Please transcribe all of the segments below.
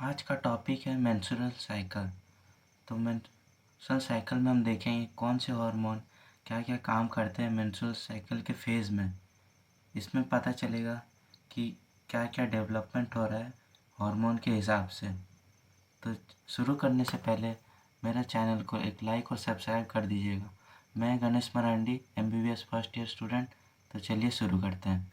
आज का टॉपिक है मेंस्ट्रुअल साइकिल। तो मेंस्ट्रुअल साइकिल में हम देखेंगे कौन से हार्मोन क्या क्या काम करते हैं मेंस्ट्रुअल साइकिल के फेज़ में। इसमें पता चलेगा कि क्या क्या डेवलपमेंट हो रहा है हार्मोन के हिसाब से। तो शुरू करने से पहले मेरा चैनल को एक लाइक और सब्सक्राइब कर दीजिएगा। मैं Ganesh Marandi MBBS first year student. तो चलिए शुरू करते हैं।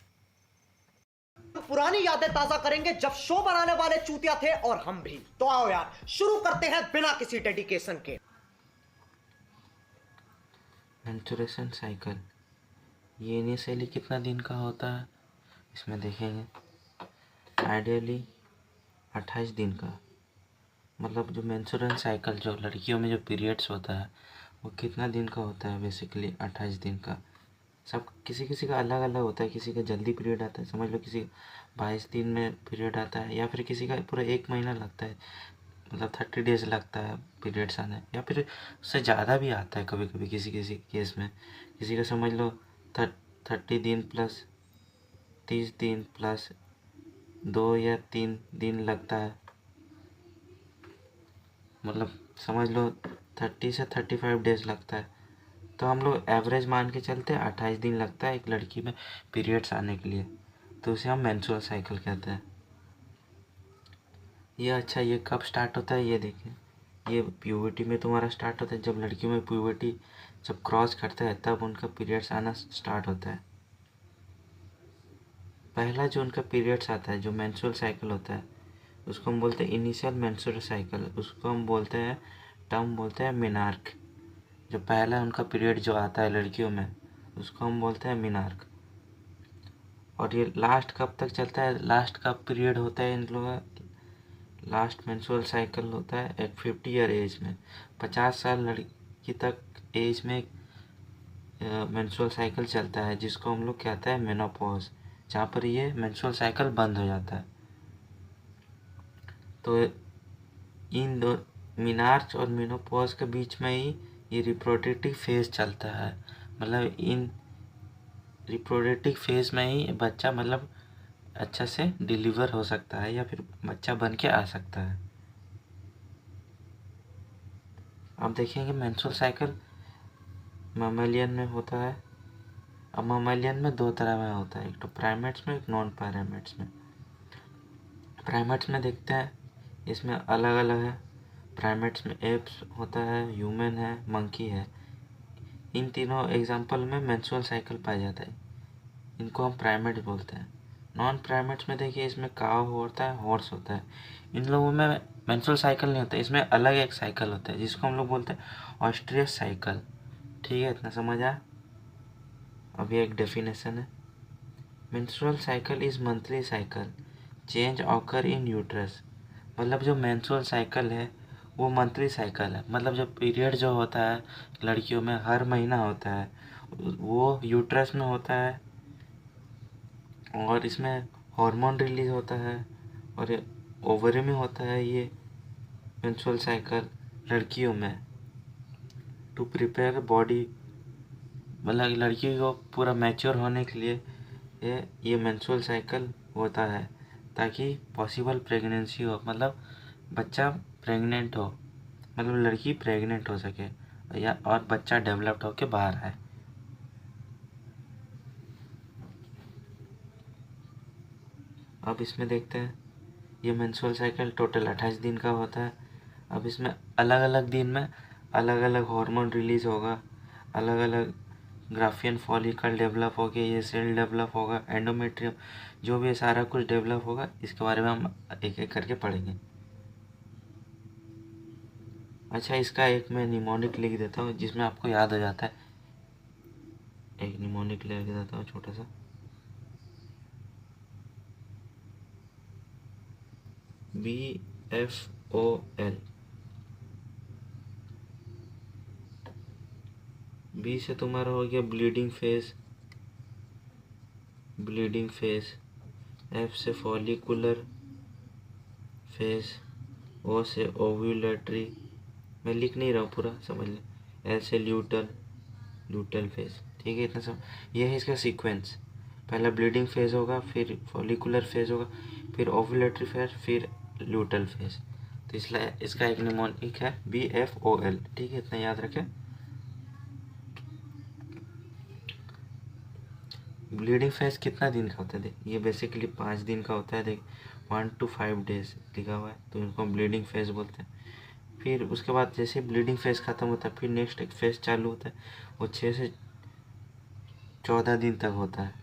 पुरानी यादें ताजा करेंगे जब शो बनाने वाले चूतिया थे और हम भी। तो आओ यार शुरू करते हैं बिना किसी डेडिकेशन के। मेंस्ट्रुएशन साइकिल ये इनिशियली कितना दिन का होता है इसमें देखेंगे। आइडियली 28 दिन का। मतलब जो मेंस्ट्रुअल साइकिल जो लड़कियों में जो पीरियड्स होता है वो कितना दिन का होता है, बेसिकली 28 दिन का। सब किसी किसी का अलग अलग होता है। किसी का जल्दी पीरियड आता है, समझ लो किसी का 22 दिन में पीरियड आता है, या फिर किसी का पूरा 1 महीना लगता है, मतलब 30 डेज लगता है पीरियड्स आने, या फिर उससे ज़्यादा भी आता है कभी कभी किसी किसी केस में। किसी का समझ लो 30 दिन प्लस 30 दिन प्लस 2 या 3 दिन लगता है। मतलब समझ लो 30 से 35 डेज लगता है। तो हम लोग एवरेज मान के चलते हैं 28 दिन लगता है एक लड़की में पीरियड्स आने के लिए। तो उसे हम मेंस्ट्रुअल साइकिल कहते हैं। ये अच्छा, ये कब स्टार्ट होता है ये देखें। ये प्यूबर्टी में तुम्हारा स्टार्ट होता है। जब लड़कियों में प्यूबर्टी जब क्रॉस करता है तब उनका पीरियड्स आना स्टार्ट होता है। पहला जो उनका पीरियड्स आता है जो मेंस्ट्रुअल साइकिल होता है उसको हम बोलते हैं इनिशियल मेंस्ट्रुअल साइकिल। उसको हम बोलते हैं, टर्म बोलते हैं मिनार्क। जो पहला उनका पीरियड जो आता है लड़कियों में उसको हम बोलते हैं मिनार्क। और ये लास्ट कब तक चलता है, लास्ट का पीरियड होता है इन लोगों का, लास्ट मेंस्ट्रुअल साइकिल होता है एक 50 ईयर एज में। 50 साल लड़की तक एज में मेंस्ट्रुअल साइकिल चलता है, जिसको हम लोग कहते हैं मेनोपॉज, जहाँ पर ये मेंस्ट्रुअल साइकिल बंद हो जाता है। तो इन दो मिनार्च और मेनोपॉज के बीच में ही ये रिप्रोडक्टिव फेज चलता है। मतलब इन रिप्रोडक्टिव फेज में ही बच्चा मतलब अच्छा से डिलीवर हो सकता है या फिर बच्चा बन के आ सकता है। अब देखेंगे मेंस्ट्रुअल साइकिल ममेलियन में होता है। अब ममेलियन में दो तरह में होता है, एक तो प्राइमेट्स में, एक नॉन प्राइमेट्स में। प्राइमेट्स में देखते हैं इसमें अलग अलग है। प्राइमेट्स में एप्स होता है, ह्यूमन है, मंकी है। इन तीनों एग्जाम्पल में मेंस्ट्रुअल साइकिल पाया जाता है। इनको हम प्राइमेट्स बोलते हैं। नॉन प्राइमेट्स में देखिए इसमें काव होता है, हॉर्स होता है। इन लोगों में मेंस्ट्रुअल साइकिल नहीं होता, इसमें अलग एक साइकिल होता है जिसको हम लोग बोलते हैं ऑस्ट्रियस साइकिल। ठीक है, इतना समझ आया। अब ये एक डेफिनेशन है। Menstrual cycle is monthly cycle, change occur in uterus. मतलब जो मेंस्ट्रुअल साइकिल है वो मंथली साइकिल है। मतलब जो पीरियड जो होता है लड़कियों में हर महीना होता है वो यूट्रस में होता है, और इसमें हार्मोन रिलीज होता है, और ओवरी में होता है ये मेंस्ट्रुअल साइकिल लड़कियों में, टू प्रिपेयर बॉडी। मतलब लड़की को पूरा मैच्योर होने के लिए ये मेंस्ट्रुअल साइकिल होता है ताकि पॉसिबल प्रेगनेंसी हो, मतलब बच्चा प्रेग्नेंट हो, मतलब लड़की प्रेग्नेंट हो सके या और बच्चा डेवलप्ड हो के बाहर आए। अब इसमें देखते हैं ये मेंस्ट्रुअल साइकिल टोटल 28 दिन का होता है। अब इसमें अलग अलग दिन में अलग अलग हार्मोन रिलीज होगा, अलग अलग ग्राफियन फॉलिकल डेवलप होगा, ये सेल डेवलप होगा, एंडोमेट्रियम, जो भी सारा कुछ डेवलप होगा इसके बारे में हम एक एक करके पढ़ेंगे। अच्छा, इसका एक मैं निमोनिक लिख देता हूँ जिसमें आपको याद हो जाता है। एक निमोनिक लिख देता हूँ छोटा सा। BFOL। बी से तुम्हारा हो गया bleeding phase, bleeding phase. F से फॉलिकुलर फेज। ओ से ओव्यूलेटरी, मैं लिख नहीं रहा हूँ पूरा, समझ लें। एल से ल्यूटल, ल्यूटल फेज। ठीक है, इतना सब ये है इसका सीक्वेंस। पहला ब्लीडिंग फेज होगा, फिर फॉलिकुलर फेज होगा, फिर ओव्यूलेटरी फेज, फिर ल्यूटल फेज। तो इसलिए इसका एक निमोनिक है BFOL, ठीक है, इतना याद रखें। ब्लीडिंग फेज कितना दिन का होता है, देख ये बेसिकली 5 दिन का होता है, देख 1 to 5 days लिखा हुआ है, तो इनको हम ब्लीडिंग फेज बोलते हैं। फिर उसके बाद जैसे ब्लीडिंग फेज ख़त्म होता है, फिर नेक्स्ट एक फेज चालू होता है, वो 6 से 14 दिन तक होता है,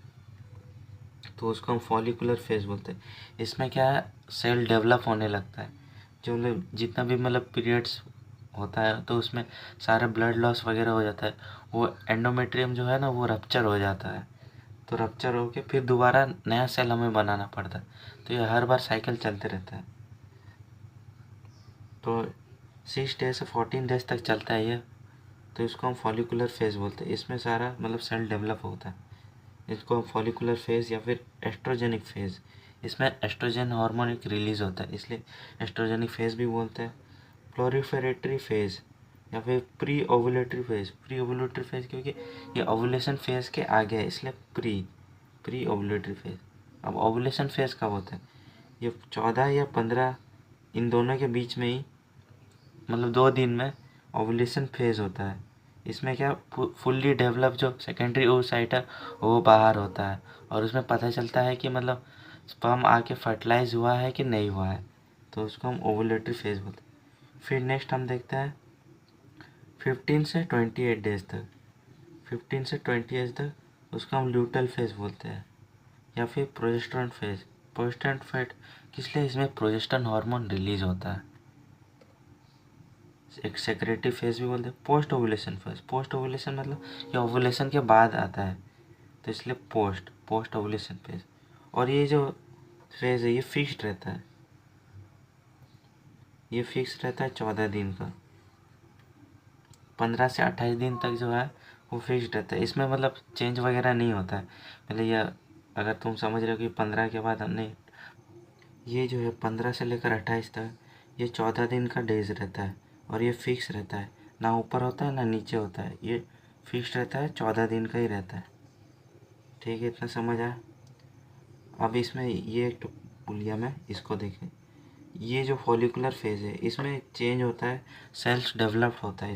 तो उसको हम फॉलिकुलर फेज बोलते हैं। इसमें क्या है, सेल डेवलप होने लगता है, जो मतलब जितना भी मतलब पीरियड्स होता है तो उसमें सारा ब्लड लॉस वगैरह हो जाता है, वो एंडोमेट्रियम जो है ना वो रप्चर हो जाता है, तो रप्चर होके फिर दोबारा नया सेल हमें बनाना पड़ता है, तो ये हर बार साइकिल चलते रहता है। तो 6 days से 14 days तक चलता है ये, तो इसको हम फॉलिकुलर फेज बोलते हैं। इसमें सारा मतलब सेल डेवलप होता है, इसको हम फॉलिकुलर फेज या फिर एस्ट्रोजेनिक फेज, इसमें एस्ट्रोजन हार्मोन एक रिलीज होता है, इसलिए एस्ट्रोजेनिक फेज भी बोलते हैं। प्लोरिफेरेटरी फेज या फिर pre ovulatory phase, pre ovulatory phase क्योंकि ये ओवुलेशन फेज के आगे है, इसलिए प्री ओवुलेटरी फेज। अब ओवुलेशन फेज कब होता है, ये 14 या 15 इन दोनों के बीच में ही, मतलब 2 दिन में ओवुलेशन फेज होता है। इसमें क्या फुल्ली डेवलप जो सेकेंडरी ओवसाइट है वो बाहर होता है, और उसमें पता चलता है कि मतलब स्पर्म आके फर्टिलाइज हुआ है कि नहीं हुआ है, तो उसको हम ओवुलेटरी फेज बोलते हैं। फिर नेक्स्ट हम देखते हैं 15 से 28 डेज तक, 15 से 20 डेज तक उसको हम ल्यूटल फेज बोलते हैं, या फिर प्रोजेस्टेरोन फेज। प्रोजेस्टेरोन फेज किस लिए, इसमें प्रोजेस्टेरोन हार्मोन रिलीज होता है। एक सेक्रेटरी फेज भी बोलते हैं। Post ovulation phase, post ovulation मतलब ये ओवुलेशन के बाद आता है, तो इसलिए पोस्ट ओवुलेशन फेज। और ये जो फेज है ये फिक्स्ड रहता है, ये फिक्स रहता है 14 दिन का, 15 से 28 दिन तक जो है वो फिक्स्ड रहता है, इसमें मतलब चेंज वगैरह नहीं होता है। पहले ये अगर तुम समझ रहे हो कि 15 के बाद नहीं, ये जो है 15 से लेकर 28 तक ये 14 दिन का डेज रहता है, और ये फिक्स रहता है, ना ऊपर होता है ना नीचे होता है, ये फिक्स रहता है, 14 दिन का ही रहता है। ठीक है, इतना समझ आया। अब इसमें ये एक पुलिया में इसको देखें, ये जो फॉलिकुलर फेज है इसमें चेंज होता है, सेल्स डेवलप होता है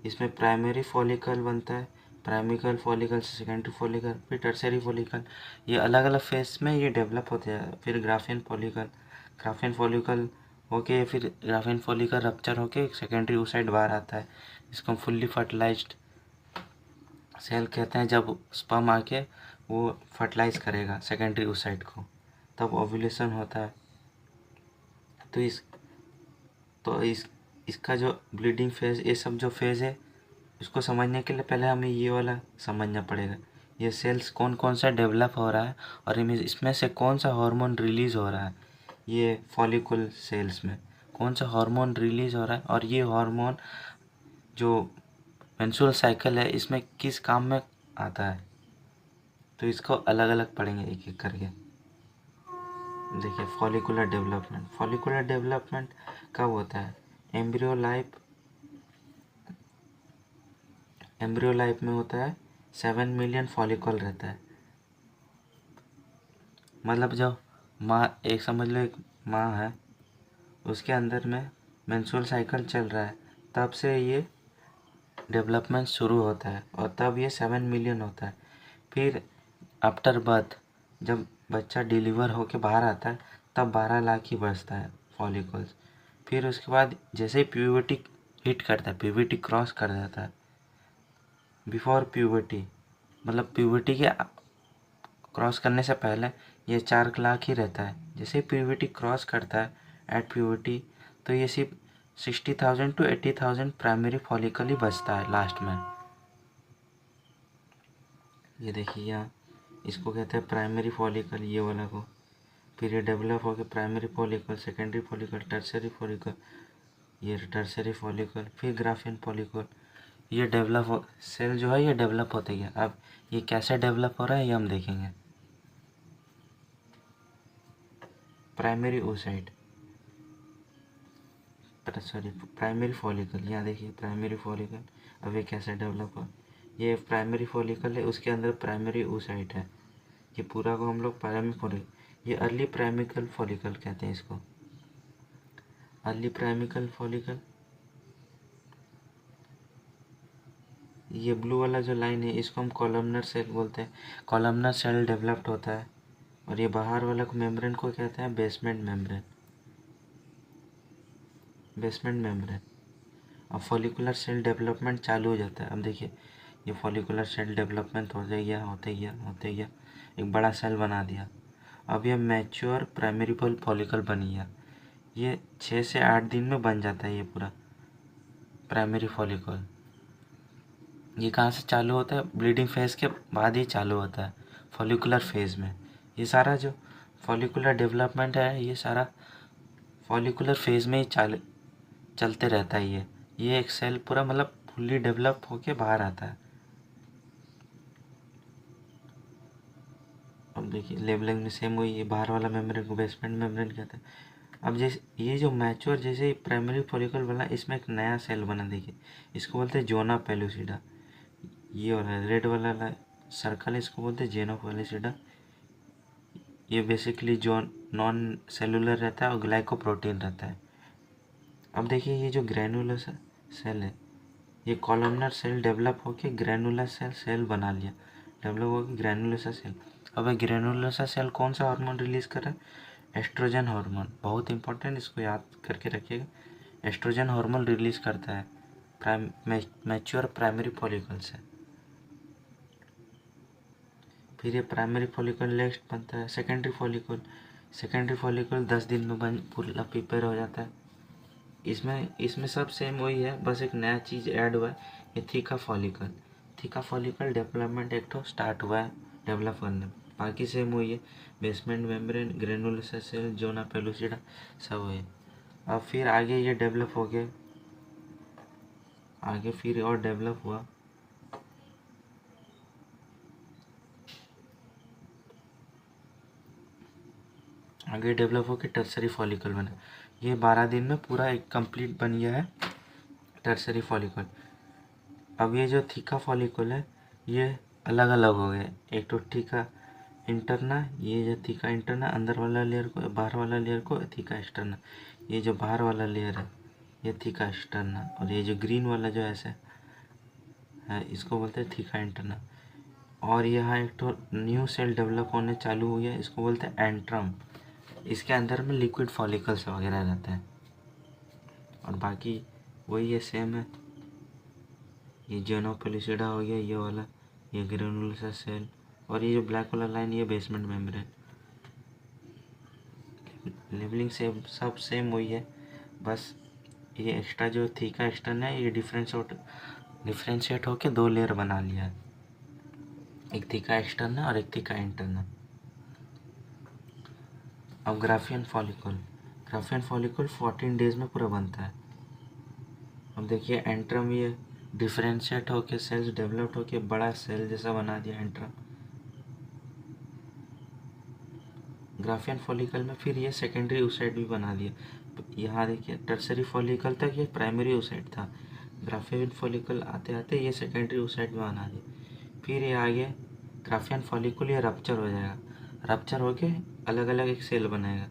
इसमें प्राइमरी फॉलिकल बनता है, प्राइमरी फॉलिकल से सेकेंडरी फॉलिकल, फिर टर्सरी फॉलिकल, ये अलग अलग फेज में ये डेवलप होते हैं। फिर ग्राफियन फॉलिकल होके फिर ग्राफियन फॉलिकल रप्चर होके सेकेंडरी oocyte बाहर आता है, इसको फुल्ली फर्टिलाइज्ड सेल कहते हैं। जब स्पर्म आके वो फर्टिलाइज करेगा सेकेंडरी oocyte को, तब ओव्यूलेशन होता है। तो इसका जो ब्लीडिंग फेज, ये सब जो फेज है इसको समझने के लिए पहले हमें ये वाला समझना पड़ेगा, ये सेल्स कौन कौन सा डेवलप हो रहा है और इसमें से कौन सा हार्मोन रिलीज हो रहा है। ये फॉलिकुल सेल्स में कौन सा हार्मोन रिलीज हो रहा है, और ये हार्मोन जो मेंस्ट्रुअल साइकिल है इसमें किस काम में आता है, तो इसको अलग अलग पढ़ेंगे एक एक करके। देखिए फॉलिकुलर डेवलपमेंट कब होता है, एम्ब्रियो लाइफ में होता है। 7 मिलियन फॉलिकल रहता है, मतलब जब माँ, एक समझ लो एक माँ है, उसके अंदर में मेंस्ट्रुअल साइकिल चल रहा है, तब से ये डेवलपमेंट शुरू होता है, और तब ये 7 मिलियन होता है। फिर आफ्टर बर्थ जब बच्चा डिलीवर होके बाहर आता है तब 12 लाख ही बचता है फॉलिकल्स। फिर उसके बाद जैसे ही प्यूबर्टी हिट करता है, प्यूबर्टी क्रॉस कर जाता है, बिफोर प्यूबर्टी मतलब प्यूबर्टी के क्रॉस करने से पहले ये 4 लाख ही रहता है। जैसे प्यूबर्टी क्रॉस करता है एट प्यूबर्टी, तो ये सिर्फ 60,000 to 80,000 प्राइमरी फॉलिकल ही बचता है लास्ट में। ये देखिए यहाँ इसको कहते हैं प्राइमरी फॉलिकल, ये वाला को। फिर ये डेवलप होकर primary follicle, secondary follicle, tertiary follicle, ये टर्सरी फॉलिकल, फिर ग्राफियन फॉलिकल। ये सेल जो है ये डेवलप होते गया। अब ये कैसे डेवलप हो रहा है ये हम देखेंगे। प्राइमरी oocyte, प्राइमरी फॉलिकल, यहाँ देखिए प्राइमरी फॉलिकल। अब ये कैसे डेवलप हो, ये प्राइमरी फॉलिकल है, उसके अंदर प्राइमरी oocyte है, ये पूरा को हम लोग प्राइमरी फॉलिकल, ये अर्ली प्राइमरी फॉलिकल कहते हैं इसको। अर्ली प्राइमिकल फॉलिकल, ये ब्लू वाला जो लाइन है इसको हम कॉलमनर सेल बोलते हैं। कॉलमनर सेल डेवलप्ड होता है। और ये बाहर वाला मेम्ब्रेन को कहते हैं बेसमेंट मेम्ब्रेन, बेसमेंट मेम्ब्रेन। अब फॉलिकुलर सेल डेवलपमेंट चालू हो जाता है। अब देखिए ये फॉलिकुलर सेल डेवलपमेंट होते गया, एक बड़ा सेल बना दिया। अब ये मैच्योर प्राइमरी फॉलिकल बन गया। ये 6 से 8 दिन में बन जाता है ये पूरा प्राइमरी फॉलिकल। ये कहाँ से चालू होता है? ब्लीडिंग फेज के बाद ही चालू होता है, फॉलिकुलर फेज में। ये सारा जो फॉलिकुलर डेवलपमेंट है ये सारा फॉलिकुलर फेज में ही चलते रहता है। ये एक सेल पूरा मतलब फुल्ली डेवलप होके बाहर आता है। अब देखिए लेबलिंग में सेम हुई, ये बाहर वाला मेम्ब्रेन को बेसमेंट मेम्ब्रेन कहते हैं। अब जैसे ये जो मैच्योर जैसे प्राइमरी फॉलिकल बना, इसमें एक नया सेल बना, देखिए इसको बोलते हैं जोना पेलुसिडा। ये वाला रेड वाला सर्कल है, इसको बोलते हैं जेनो पेलुसिडा। ये बेसिकली जो नॉन सेलुलर रहता है और ग्लाइकोप्रोटीन रहता है। अब देखिए ये जो ग्रैनुलर सेल है, ये कॉलमनर सेल डेवलप होके ग्रैनुलर सेल बना लिया, डेवलप होकर ग्रैनुलर सेल। अब ग्रैनुलर सेल कौन सा हार्मोन रिलीज कर रहा है? Estrogen hormone. बहुत इंपॉर्टेंट, इसको याद करके रखिएगा। एस्ट्रोजन हार्मोन रिलीज करता है मैच्योर प्राइमरी फॉलिकल से। फिर ये प्राइमरी फॉलिकल नेक्स्ट बनता है सेकेंडरी फॉलिकल। सेकेंडरी फॉलिकल 10 दिन में पूरा प्रिपेयर हो जाता है। इसमें सब सेम वही है, बस एक नया चीज़ ऐड हुआ है, ये theca follicle. Theca follicle development एक तो स्टार्ट हुआ है डेवलप करने, बाकी सेम वही है, basement membrane, granulosa cell, zona pellucida सब वही। अब फिर आगे ये डेवलप हो गया, आगे फिर और डेवलप हुआ। आगे डेवलप होकर टर्सरी फॉलिकल बना। ये 12 दिन में पूरा एक कंप्लीट बन गया है टर्सरी फॉलिकल। अब ये जो थीका फॉलिकल है ये अलग अलग हो गए, एक तो थीका इंटरना, ये जो थीका इंटरना अंदर वाला लेयर को, बाहर वाला लेयर को थीका एक्सटर्ना। ये जो बाहर वाला लेयर है ये थीका एक्सटर्ना, और ये जो ग्रीन वाला जो ऐसे है इसको बोलते हैं थीका इंटरना। और यहाँ एक तो न्यू सेल डेवलप होने चालू हुई है, इसको बोलते हैं एंट्रम। इसके अंदर में लिक्विड फॉलिकल्स वगैरह रहते हैं, और बाकी वही है, सेम है। ये जेनो पेलुसिडा हो गया ये वाला, ये ग्रेनुलोसा सेल, और ये जो ब्लैक वाला लाइन ये बेसमेंट मेम्ब्रेन। लेबलिंग से सब सेम वही है, बस ये एक्स्ट्रा जो थीका एक्सटर्न है ये डिफ्रेंशिएट होके 2 लेयर बना लिया है, एक थीका एक्सटर्न और एक थीका इंटर्न। अब ग्राफियन फॉलिकल 14 डेज में पूरा बनता है। अब देखिए एंट्रम ये डिफ्रेंशिएट होके सेल्स डेवलप्ड होके बड़ा सेल जैसा बना दिया एंट्रम। ग्राफियन फॉलिकल में फिर ये सेकेंडरी oocyte भी बना दिया। यहाँ देखिए टर्सरी फॉलिकल तक ये प्राइमरी oocyte था, ग्राफियन फॉलिकल आते आते ये सेकेंडरी oocyte भी बना दिया। फिर ये आगे ग्राफियन फॉलिकल ये रप्चर हो जाएगा, रप्चर होके अलग अलग एक सेल बनाएगा।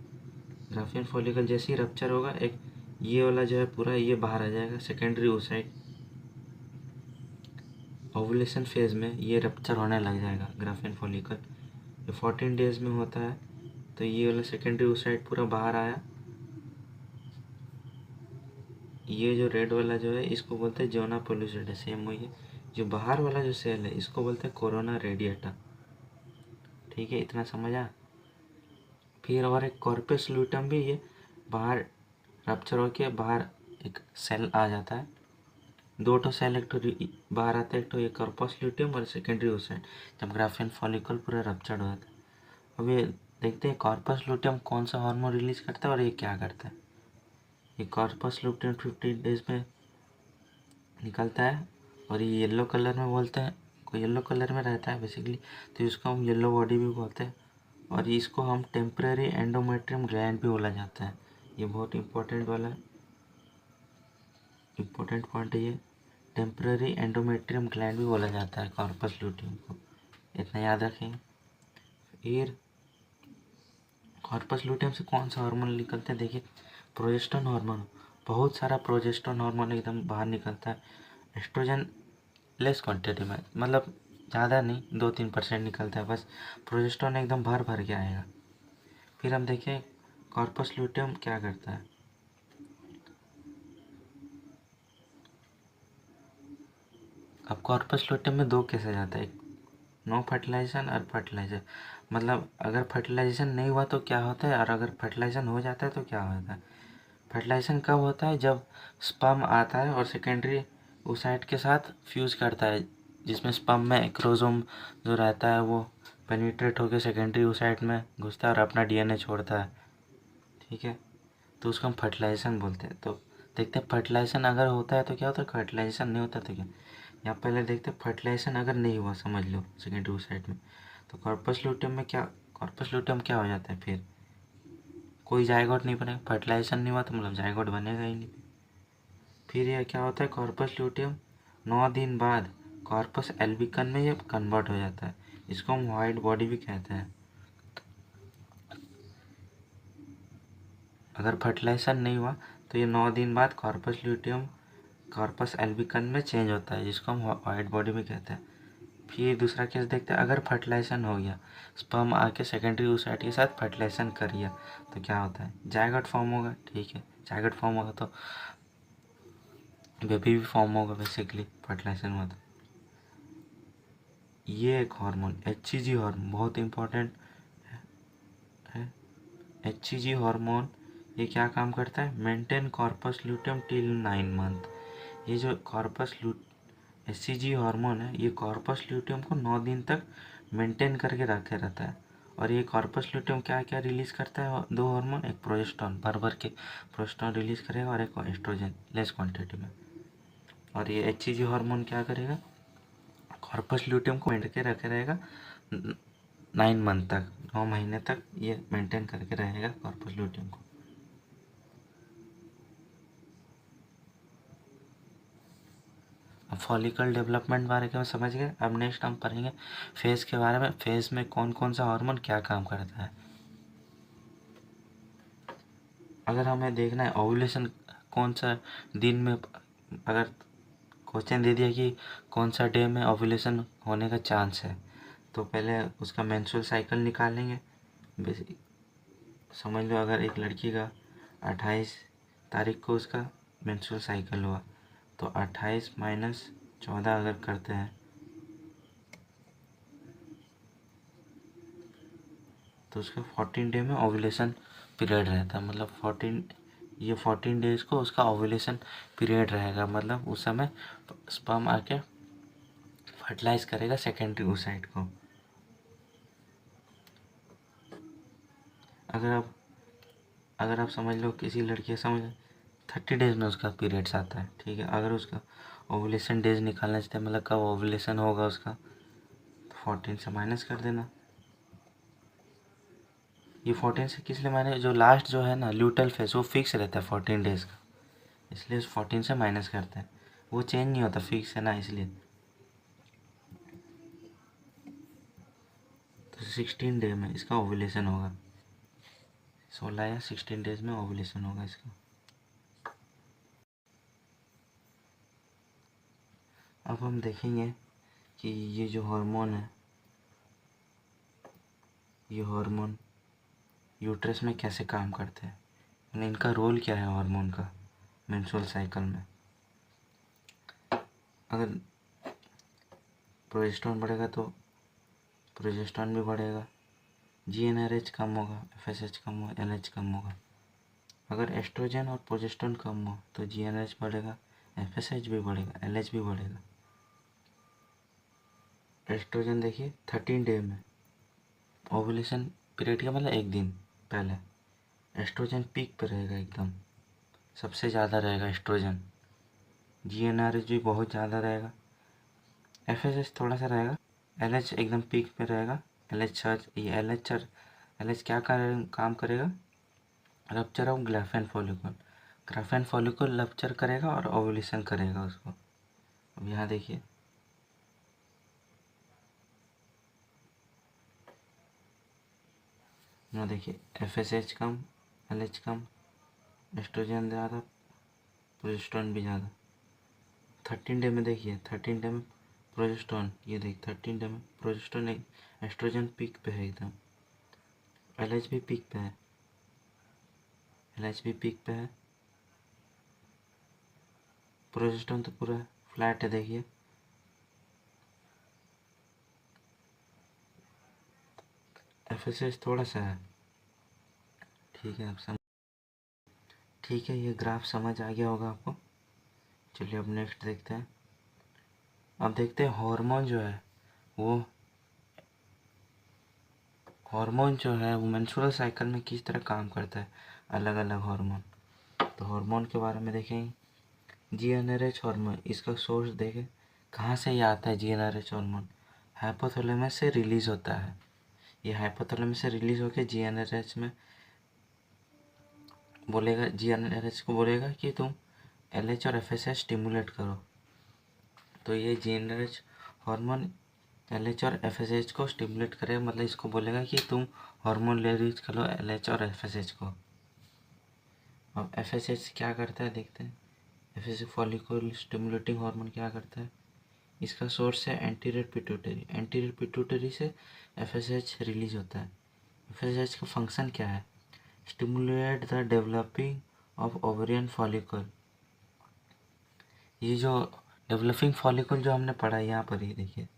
ग्राफियन फॉलिकल जैसे ही रप्चर होगा एक ये वाला जो है पूरा ये बाहर आ जाएगा सेकेंडरी oocyte। ओवुलेशन फेज में ये रप्चर होने लग जाएगा ग्राफियन फॉलिकल, ये 14 डेज में होता है। तो ये वाला सेकेंडरी oocyte पूरा बाहर आया। ये जो रेड वाला जो है इसको बोलते हैं जोना पेलुसिडा, सेम वही है। जो बाहर वाला जो सेल है इसको बोलते हैं कोरोना रेडिएटा। ठीक है, इतना समझा। फिर और एक कॉर्पस लूटम भी ये बाहर रप्चर होके बाहर एक सेल आ जाता है, 2 तो सेल एक तो बाहर आता है, एक तो ये कॉर्पस लूटियम और सेकेंडरी oocyte, जब ग्राफियन फॉलिकल पूरा रप्चर्ड हो जाता है। अब ये देखते हैं कॉर्पस लूटियम कौन सा हार्मोन रिलीज करता है और ये क्या करता है। ये कॉर्पस लूटियम 15 डेज में निकलता है, और ये येलो कलर में बोलते हैं, कोई येलो कलर में रहता है बेसिकली, तो इसको हम येलो बॉडी भी बोलते हैं। और इसको हम टेम्परेरी एंडोमेट्रियम ग्लैंड भी बोला जाता है। ये बहुत इंपॉर्टेंट वाला इम्पोर्टेंट पॉइंट है, ये टेम्परेरी एंडोमेट्रियम ग्लैंड भी बोला जाता है कॉर्पस लूटियम को, इतना याद रखेंगे। फिर कॉर्पस लूटियम से कौन सा हार्मोन निकलते हैं, देखिए प्रोजेस्टेरोन हार्मोन, बहुत सारा प्रोजेस्टेरोन हार्मोन एकदम बाहर निकलता है। एस्ट्रोजन लेस क्वांटिटी में, मतलब ज़्यादा नहीं, 2-3% निकलता है बस। प्रोजेस्टेरोन एकदम भर भर के आएगा। फिर हम देखें कॉर्पस ल्यूटियम क्या करता है। अब कॉर्पस ल्यूटियम में 2 केस आ जाता है, एक नो फर्टिलाइजेशन और फर्टिलाइजर। मतलब अगर फर्टिलाइजेशन नहीं हुआ तो क्या होता है, और अगर फर्टिलाइजेशन हो जाता है तो क्या होता है। फर्टिलाइजेशन कब होता है, जब स्पर्म आता है और सेकेंडरी oocyte के साथ फ्यूज़ करता है, जिसमें स्पर्म में क्रोमोसोम जो रहता है वो पेनिट्रेट होकर सेकेंडरी oocyte में घुसता है और अपना डीएनए छोड़ता है। ठीक है, तो उसको हम फर्टिलाइजेशन बोलते हैं। तो देखते हैं फर्टिलाइजेशन अगर होता है तो क्या होता है, फर्टिलाइजेशन नहीं होता तो क्या। यहाँ पहले देखते हैं फर्टिलाइजेशन अगर नहीं हुआ, समझ लो सेकेंडरी oocyte में, तो कॉर्पस ल्यूटियम में क्या, कॉर्पस ल्यूटियम क्या हो जाता है, फिर कोई जायगोट नहीं बनेगा। फर्टिलाइजेशन नहीं हुआ तो मतलब जायगोट बनेगा ही नहीं। फिर यह क्या होता है, कॉर्पस ल्यूटियम 9 दिन बाद कॉर्पस एल्बिकन में ये कन्वर्ट हो जाता है। इसको हम वाइट बॉडी भी कहते हैं। अगर फर्टिलाइजेशन नहीं हुआ तो ये 9 दिन बाद कॉर्पस ल्यूटियम कॉर्पस एल्बिकन में चेंज होता है, जिसको हम वाइट बॉडी भी कहते हैं। फिर दूसरा केस देखते हैं, अगर फर्टिलाइजेशन हो गया, स्पर्म आके सेकेंडरी oocyte के साथ फर्टिलाइजेशन कर लिया, तो क्या होता है, जायगोट फॉर्म होगा। ठीक है, जायगोट फॉर्म होगा तो बेबी भी फॉर्म होगा बेसिकली, फर्टिलाइजेशन हुआ तो। ये एक हार्मोन HCG हार्मोन बहुत इंपॉर्टेंट है। HCG हार्मोन ये क्या काम करता है, maintain corpus luteum till 9 month. ये जो कॉर्पस HCG हार्मोन है, ये कॉर्पस ल्यूटियम को 9 दिन तक मेंटेन करके रखे रहता है। और ये कॉर्पस ल्यूटियम क्या क्या रिलीज करता है, 2 हार्मोन, एक प्रोजेस्टेरोन भर भर के प्रोजेस्टेरोन रिलीज करेगा और एक एस्ट्रोजन लेस क्वांटिटी में। और ये HCG हार्मोन क्या करेगा, कॉर्पस ल्यूटियम को मेंटेन के रखे रहेगा 9 मंथ तक, 9 महीने तक ये मेंटेन करके रहेगा कॉर्पस ल्यूटियम को। अब फॉलिकल डेवलपमेंट बारे में समझ गए। अब नेक्स्ट हम पढ़ेंगे फेज के बारे में। फेज में कौन कौन सा हार्मोन क्या काम करता है। अगर हमें देखना है ओव्यूलेशन कौन सा दिन में, अगर क्वेश्चन दे दिया कि कौन सा डे में ओव्यूलेशन होने का चांस है, तो पहले उसका मेंस्ट्रुअल साइकिल निकालेंगे। समझ लो अगर एक लड़की का 28 तारीख को उसका मेंस्ट्रुअल साइकिल हुआ, तो 28 माइनस 14 अगर करते हैं तो उसका 14 डे में ओव्यूलेशन पीरियड रहता है। मतलब 14 डेज को उसका ओव्यूलेशन पीरियड रहेगा। मतलब उस समय स्पर्म आके फर्टिलाइज करेगा सेकेंडरी oocyte को। अगर आप समझ लो किसी लड़की का समझ 30 डेज में उसका पीरियड्स आता है। ठीक है, अगर उसका ओव्यूलेशन डेज निकालना चाहते हैं, मतलब कब ओव्यूलेशन होगा उसका, तो 14 से माइनस कर देना। ये 14 से किस लिए माइनस, जो लास्ट जो है ना ल्यूटल फेज वो फिक्स रहता है 14 डेज का, इसलिए 14 से माइनस करते हैं। वो चेंज नहीं होता, फिक्स है ना, इसलिए। तो 16 डे में इसका ओव्यूलेशन होगा, 16 या 16 डेज में ओव्यूलेशन होगा इसका। अब हम देखेंगे कि ये जो हार्मोन है, ये हार्मोन यूट्रस में कैसे काम करते हैं, यानी इनका रोल क्या है हार्मोन का मेंस्ट्रुअल साइकिल में। अगर प्रोजेस्टेरोन बढ़ेगा तो प्रोजेस्टेरोन भी बढ़ेगा, GnRH कम होगा, FSH कम होगा, LH कम होगा। अगर एस्ट्रोजन और प्रोजेस्टेरोन कम हो तो GnRH बढ़ेगा, FSH भी बढ़ेगा, LH भी बढ़ेगा। एस्ट्रोजन देखिए 13 डे में ओव्यूलेशन पीरियड का मतलब एक दिन पहले एस्ट्रोजन पीक पे रहेगा, एकदम सबसे ज़्यादा रहेगा एस्ट्रोजन। GnRH भी बहुत ज़्यादा रहेगा, FSH थोड़ा सा रहेगा, LH एकदम पीक पे रहेगा। LH क्या काम करेगा, रप्चर ऑफ ग्राफेन फॉलिकल रप्चर करेगा और ओव्यूलेशन करेगा उसको। अब यहाँ देखिए, यहाँ देखिए FSH कम, LH कम, एस्ट्रोजन ज़्यादा, प्रोजेस्टेरोन भी ज़्यादा। 13 डे में देखिए, 13 डे में प्रोजेस्टेरोन, ये देख 13 डे में प्रोजेस्टेरोन नहीं, एस्ट्रोजन पीक पे है एकदम। एलएच भी पीक पे है, एलएच भी पीक पे है। प्रोजेस्टेरोन तो पूरा फ्लैट है, देखिए। एफएसएच थोड़ा सा है। ठीक है, ठीक है, ये ग्राफ समझ आ गया होगा आपको। चलिए अब नेक्स्ट देखते हैं। अब देखते हैं हार्मोन जो है वो मेंस्ट्रुअल साइकिल में किस तरह काम करता है, अलग अलग हार्मोन। तो हार्मोन के बारे में देखेंगे। जीएनआरएच हार्मोन, इसका सोर्स देखें कहाँ से ये आता है। जीएनआरएच हार्मोन हाइपोथैलेमस से रिलीज होता है। ये हाइपोथैलेमस से रिलीज होकर जीएनआरएच में बोलेगा, जीएनआरएच को बोलेगा कि तुम एलएच और एफएसएच स्टिमुलेट करो। तो ये जीएनआरएच हार्मोन एलएच और एफएसएच को स्टिमुलेट करे, मतलब इसको बोलेगा कि तुम हार्मोन रिलीज करो एलएच और एफएसएच को। अब एफएसएच क्या करता है देखते हैं। एफएसएच फॉलिकल स्टिमुलेटिंग हार्मोन क्या करता है, इसका सोर्स है एंटीरियर पिट्यूटरी। एंटीरियर पिट्यूटरी से एफएसएच रिलीज होता है। एफएसएच का फंक्शन क्या है, stimulate the developing of ovarian follicle. ये जो डेवलपिंग फॉलिकल जो हमने पढ़ा है यहाँ पर, ये देखिए,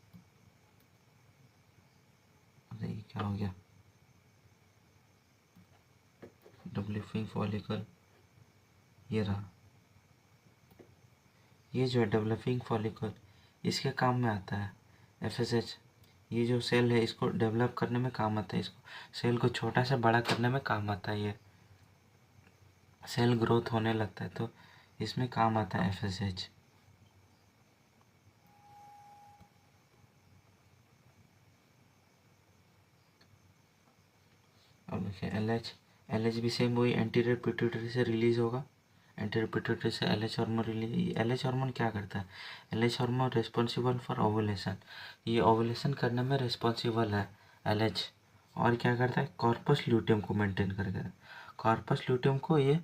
अरे ये क्या हो गया, डेवलपिंग फॉलिकल ये रहा। ये जो है डेवलपिंग फॉलिकल, इसके काम में आता है एफएसएच। ये जो सेल है इसको डेवलप करने में काम आता है, इसको सेल को छोटा से बड़ा करने में काम आता है। ये सेल ग्रोथ होने लगता है तो इसमें काम आता है एफएसएच। अब देखिए एलएच भी सेम वही एंटीरियर पिट्यूटरी से रिलीज होगा। एंटीरियर पिट्यूटरी से LH hormone release. LH hormone क्या करता है, LH hormone responsible for ovulation. ये ओवुलेशन करने में रिस्पॉन्सिबल है एलएच। और क्या करता है, कॉर्पस ल्यूटियम को मेंटेन करके, कॉर्पस ल्यूटियम को ये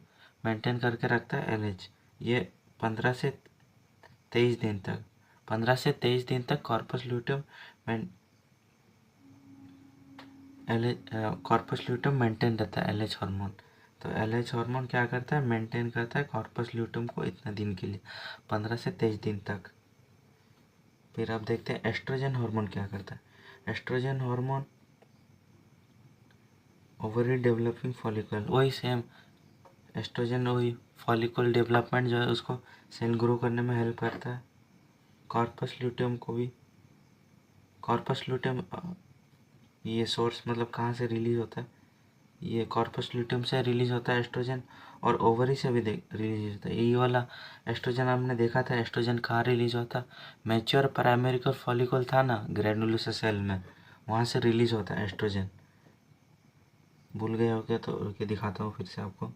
मेंटेन करके रखता है एलएच। ये 15 से 23 दिन तक, 15 से 23 दिन तक corpus luteum corpus luteum maintain रहता है एलएच हार्मोन। तो एलएच हार्मोन क्या करता है, मेंटेन करता है कॉर्पस ल्यूटियम को इतना दिन के लिए, 15 से 23 दिन तक। फिर आप देखते हैं एस्ट्रोजन हार्मोन क्या करता है। Estrogen hormone ovary developing follicle, वही सेम एस्ट्रोजन, वही फॉलिकल डेवलपमेंट जो है उसको सेल ग्रो करने में हेल्प करता है। कॉर्पस ल्यूटियम को भी, कॉर्पस ल्यूटियम ये सोर्स मतलब कहाँ से रिलीज होता है, ये कॉर्पस ल्यूटियम से रिलीज होता है एस्ट्रोजन, और ओवरी से भी रिलीज होता है। ये वाला एस्ट्रोजन हमने देखा था, एस्ट्रोजन कहाँ रिलीज होता है, मैच्योर प्राइमरी फॉलिकल था ना ग्रेनुलोसा सेल में, वहाँ से रिलीज होता है एस्ट्रोजन। भूल गए हो क्या, तो रुके दिखाता हूँ फिर से आपको।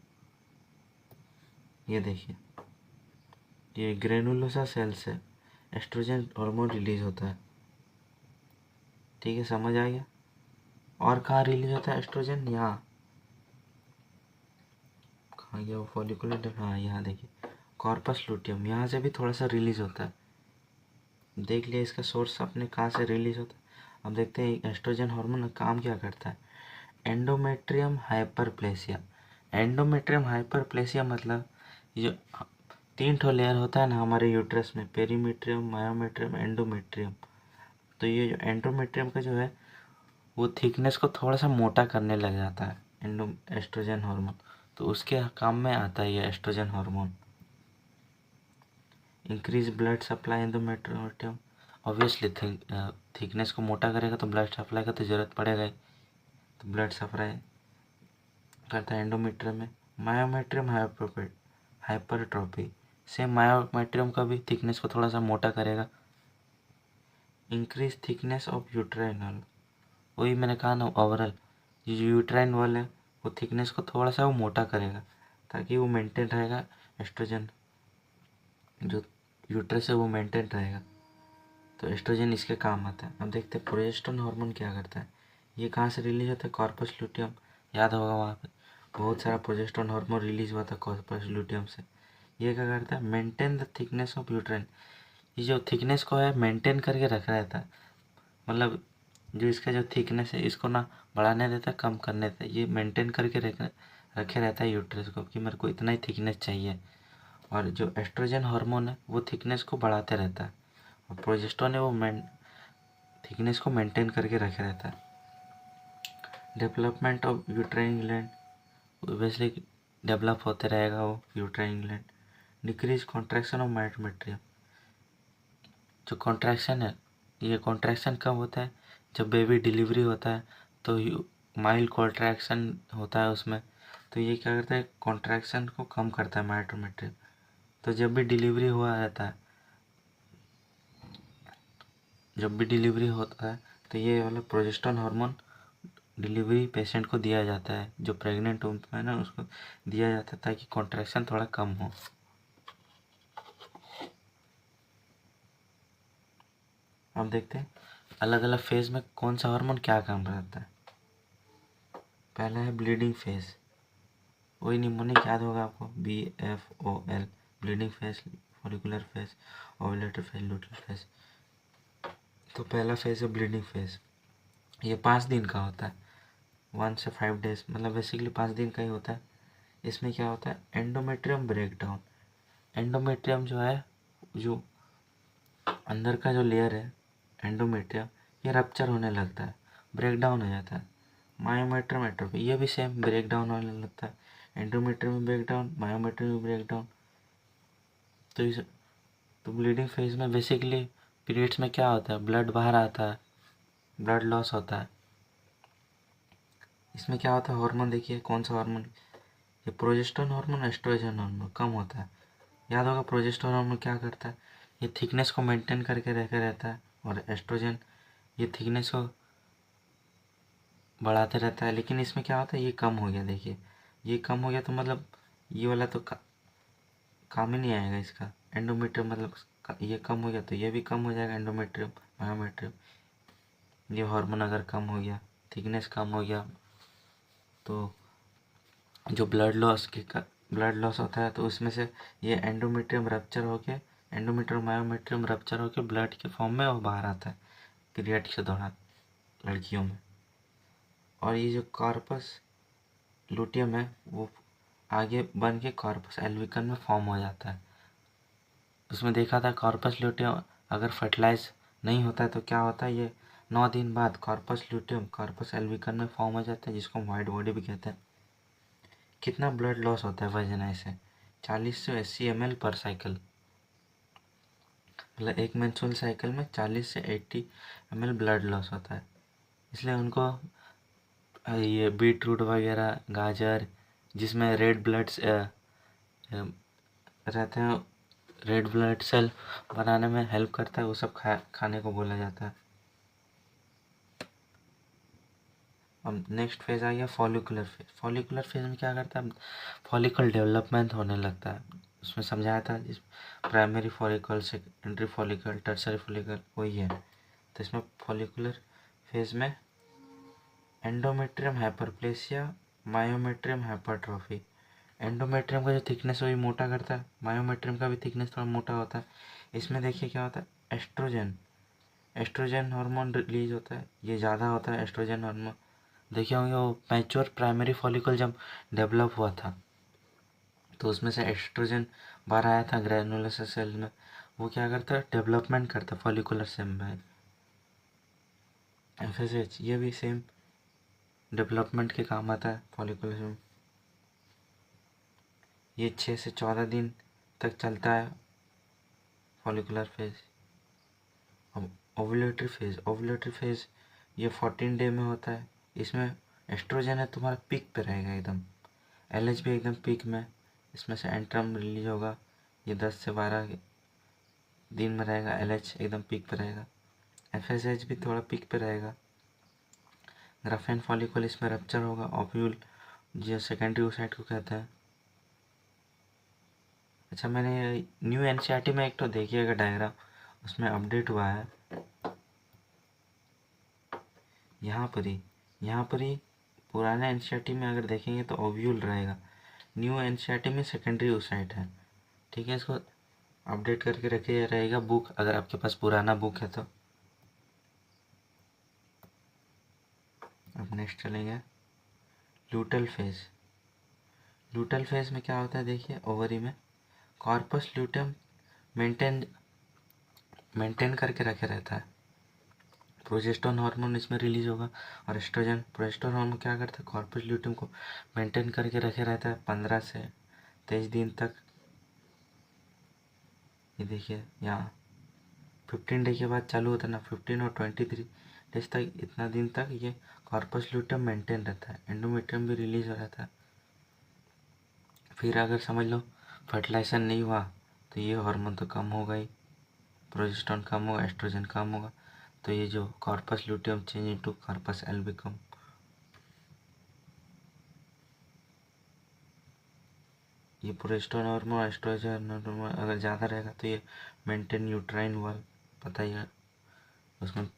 ये देखिए, ये ग्रेनुलोसा सेल से एस्ट्रोजन हार्मोन रिलीज होता है। ठीक है, समझ आ गया। और कहाँ रिलीज होता है एस्ट्रोजन, यहाँ, कहाँ गया वो फॉलिकुलर, हाँ यहाँ देखिए कॉर्पस लूटियम, यहाँ से भी थोड़ा सा रिलीज होता है। देख लिया इसका सोर्स अपने कहाँ से रिलीज होता है। अब देखते हैं एस्ट्रोजन हार्मोन काम क्या करता है। Endometrium hyperplasia. एंडोमेट्रियम हाइपरप्लेसिया मतलब ये जो 3 ठो लेयर होता है ना हमारे यूट्रस में, पेरीमेट्रियम, मायोमेट्रियम, एंडोमेट्रियम। तो ये जो एंडोमेट्रियम का जो है वो थिकनेस को थोड़ा सा मोटा करने लग जाता है एस्ट्रोजन हार्मोन, तो उसके काम में आता है ये estrogen hormone. Increase blood supply in the myometrium, obviously thickness को मोटा करेगा तो ब्लड सप्लाई का तो ज़रूरत पड़ेगा ही, तो ब्लड सप्लाई करता है एंडोमेट्रियम में। मायोमेट्रियम हाइपरट्रोफी, सेम मायोमेट्रियम का भी थिकनेस को थोड़ा सा मोटा करेगा। इंक्रीज थिकनेस ऑफ यूट्राइनल, वही मैंने कहा ना ओवरऑल, ये जो यूट्राइन वॉल है वो थिकनेस को थोड़ा सा वो मोटा करेगा ताकि वो मेंटेन रहेगा, एस्ट्रोजन जो यूट्रस है वो मेंटेन रहेगा। तो एस्ट्रोजन इसके काम आता है। अब देखते हैं प्रोजेस्टेरोन हार्मोन क्या करता है। ये कहाँ से रिलीज होता है, कॉर्पस लूटियम, याद होगा वहाँ पे। बहुत सारा प्रोजेस्टेरोन हार्मोन रिलीज हुआ था कॉर्पस ल्यूटियम से। ये क्या करता है, maintain the thickness of uterine. ये जो थिकनेस को है मेंटेन करके रख रहता है, मतलब जो इसका जो थिकनेस है इसको ना बढ़ाने देता कम करने देता, ये मेंटेन करके रखे रहता है यूट्रस को कि मेरे को इतना ही थिकनेस चाहिए। और जो एस्ट्रोजन हार्मोन है वो थिकनेस को बढ़ाते रहता है, और प्रोजेस्टेरोन है वो थिकनेस को मेंटेन करके रखे रहता है। Development of uterine gland, obviously develop होते रहेगा वो uterine gland. Decrease contraction of myometrium, जो कॉन्ट्रैक्शन है ये कॉन्ट्रैक्शन कब होता है, जब बेबी डिलीवरी होता है तो माइल्ड कॉन्ट्रैक्शन होता है उसमें, तो ये क्या करता है, कॉन्ट्रैक्शन को कम करता है माइटोमेट्रियम। तो जब भी डिलीवरी हुआ रहता है, जब भी डिलीवरी होता है तो ये वाला प्रोजेस्टेरोन हार्मोन डिलीवरी पेशेंट को दिया जाता है, जो प्रेग्नेंट होता है ना उसको दिया जाता है ताकि कॉन्ट्रैक्शन थोड़ा कम हो। अब देखते हैं अलग अलग फेज में कौन सा हार्मोन क्या काम करता है। पहला है ब्लीडिंग फेज, वही निमोनिक याद होगा आपको, BFOL, bleeding phase, follicular phase, ovulatory phase, luteal phase. तो पहला फेज है ब्लीडिंग फेज, ये 5 दिन का होता है, 1 से 5 डेज, मतलब बेसिकली 5 दिन का ही होता है। इसमें क्या होता है, एंडोमेट्रियम ब्रेकडाउन। एंडोमेट्रियम जो है, जो अंदर का जो लेयर है एंडोमेट्रियम, ये रप्चर होने लगता है, ब्रेकडाउन हो जाता है। मायोमेट्रियम एट्रोफी, ये भी सेम ब्रेकडाउन होने लगता है, एंडोमेट्रियम में ब्रेकडाउन, मायोमेट्रियम में ब्रेकडाउन। तो ब्लीडिंग फेज में बेसिकली पीरियड्स में क्या होता है, ब्लड बाहर आता है, ब्लड लॉस होता है। इसमें क्या होता है, हार्मोन देखिए कौन सा हार्मोन, ये प्रोजेस्टेरोन हार्मोन, एस्ट्रोजन हार्मोन कम होता है। याद होगा प्रोजेस्टेरोन हार्मोन क्या करता है, ये थिकनेस को मेंटेन करके रहता है, और एस्ट्रोजन ये थिकनेस को बढ़ाते रहता है। लेकिन इसमें क्या होता है, ये कम हो गया, देखिए ये कम हो गया तो मतलब ये वाला तो काम ही नहीं आएगा इसका, एंडोमेट्रियम मतलब ये कम हो गया तो ये भी कम हो जाएगा, एंडोमेट्रियम मायोमेट्रियम। ये हार्मोन अगर कम हो गया, थिकनेस कम हो गया, तो जो ब्लड लॉस होता है तो उसमें से ये एंडोमेट्रियम रप्चर होके, एंडोमेट्रियम मायोमेट्रियम रप्चर होके ब्लड के फॉर्म में वो बाहर आता है पीरियड के दौरान लड़कियों में। और ये जो कॉर्पस लुटियम है वो आगे बन के कॉर्पस एल्विकन में फॉर्म हो जाता है। उसमें देखा था कॉर्पस लुटियम अगर फर्टिलाइज नहीं होता है तो क्या होता है, ये 9 दिन बाद कॉर्पस लुटियम कॉर्पस एल्विकन में फॉर्म हो जाता है, जिसको वाइट बॉडी भी कहते हैं। कितना ब्लड लॉस होता है वजन से, 40 से 80 ml पर साइकिल, मतलब एक मेंस्ट्रुअल साइकिल में 40 से 80 ml ब्लड लॉस होता है। इसलिए उनको ये बीट रूट वगैरह, गाजर जिसमें रेड ब्लड्स रहते हैं, रेड ब्लड सेल बनाने में हेल्प करता है, वो सब खाने को बोला जाता है। अब नेक्स्ट फेज आ गया फॉलिकुलर फेज। फॉलिकुलर फेज में क्या करता है, फॉलिकल डेवलपमेंट होने लगता है। उसमें समझाया था इस primary follicle, secondary follicle, tertiary follicle वही है। तो इसमें फॉलिकुलर फेज में endometrium hyperplasia, myometrium hypertrophy. Endometrium का जो थिकनेस वही मोटा करता है, मायोमेट्रियम का भी थिकनेस थोड़ा मोटा होता है। इसमें देखिए क्या होता है, एस्ट्रोजन हार्मोन रिलीज होता है, ये ज़्यादा होता है एस्ट्रोजन हार्मोन। देखे होंगे वो मैच्योर प्राइमरी फॉलिकल जब डेवलप हुआ था तो उसमें से एस्ट्रोजन बाहर आया था ग्रैनुलर सेल में, वो क्या करता है, डेवलपमेंट करता है फॉलिकुलर सेल में। FSH ये भी सेम डेवलपमेंट के काम आता है फॉलिकुलर सेल में। ये 6 से 14 दिन तक चलता है फॉलिकुलर फेज। अब ओवुलेटरी फेज ये 14 डे में होता है। इसमें एस्ट्रोजन है तुम्हारा पीक पे रहेगा एकदम, LH भी एकदम पीक में, इसमें से एंट्रम रिलीज होगा, ये 10 से 12 दिन में रहेगा, LH एकदम पीक पे रहेगा, FSH भी थोड़ा पीक पे रहेगा। ग्राफेन फॉलिकल इसमें रप्चर होगा, ओव्यूल जो सेकेंडरी ओसाइट को कहते हैं। अच्छा मैंने न्यू NCERT में एक तो देखिएगा डायग्राम, उसमें अपडेट हुआ है यहाँ पर ही पुराने एनसीईआरटी में अगर देखेंगे तो ओव्यूल रहेगा, न्यू एनसीईआरटी में सेकेंडरी oocyte है। ठीक है, इसको अपडेट करके रखे रहेगा बुक, अगर आपके पास पुराना बुक है तो। अब नेक्स्ट चलेंगे ल्यूटल फेज। ल्यूटल फेज में क्या होता है देखिए, ओवरी में कॉर्पस ल्यूटेम मेंटेन करके रखे रहता है। प्रोजेस्टेरोन हार्मोन इसमें रिलीज होगा और एस्ट्रोजन। प्रोजेस्टेरोन हार्मोन क्या करता है, कॉर्पस ल्यूटेम को मेंटेन करके रखे रहता है 15 से 23 दिन तक। ये देखिए यहाँ 15 डे के बाद चालू होता है ना, 15 और 23 डेज तक, इतना दिन तक ये कॉर्पस ल्यूटेम मेंटेन रहता है। एंडोमेट्रियम भी रिलीज हो रहता है। फिर अगर समझ लो फर्टिलाइजेशन नहीं हुआ तो ये हार्मोन तो कम होगा ही, प्रोजेस्टेरोन कम होगा, एस्ट्रोजन कम होगा, तो ये जो कॉर्पस ल्यूटेम चेंज इनटू कॉर्पस एल्बिकम। ये प्रोजेस्टेरोन हार्मोन एस्ट्रोजन हार्मोन अगर ज़्यादा रहेगा तो ये मेंटेन यूट्राइन वॉल, पता ही है, उसमें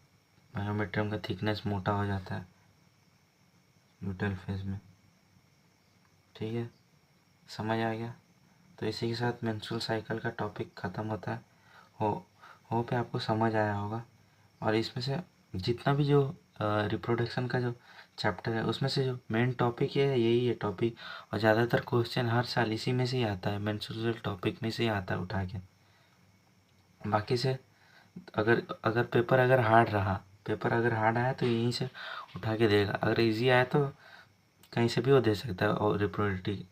मायोमेट्रियम का थिकनेस मोटा हो जाता है ल्यूटल फेज में। ठीक है, समझ आ गया। तो इसी के साथ मेंस्ट्रुअल साइकिल का टॉपिक ख़त्म होता है। होप आपको समझ आया होगा। और इसमें से जितना भी जो रिप्रोडक्शन का जो चैप्टर है उसमें से जो मेन टॉपिक है यही है टॉपिक, और ज़्यादातर क्वेश्चन हर साल इसी में से ही आता है, मेंस्ट्रुअल टॉपिक में से ही आता है उठा के। बाकी से अगर पेपर अगर हार्ड आया तो यहीं से उठा के देगा, अगर इजी आया तो कहीं से भी वो दे सकता है। और रिप्रोडक्टिव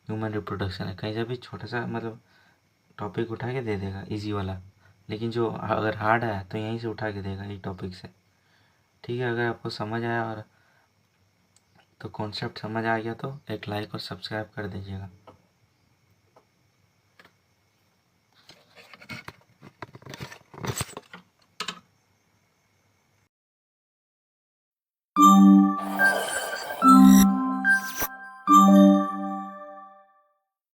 ह्यूमन रिप्रोडक्शन है, कहीं से भी छोटा सा मतलब टॉपिक उठा के दे देगा इजी वाला। लेकिन जो अगर हार्ड आया तो यहीं से उठा के देगा ये टॉपिक से। ठीक है, अगर आपको समझ आया और तो कॉन्सेप्ट समझ आ गया तो एक लाइक और सब्सक्राइब कर दीजिएगा।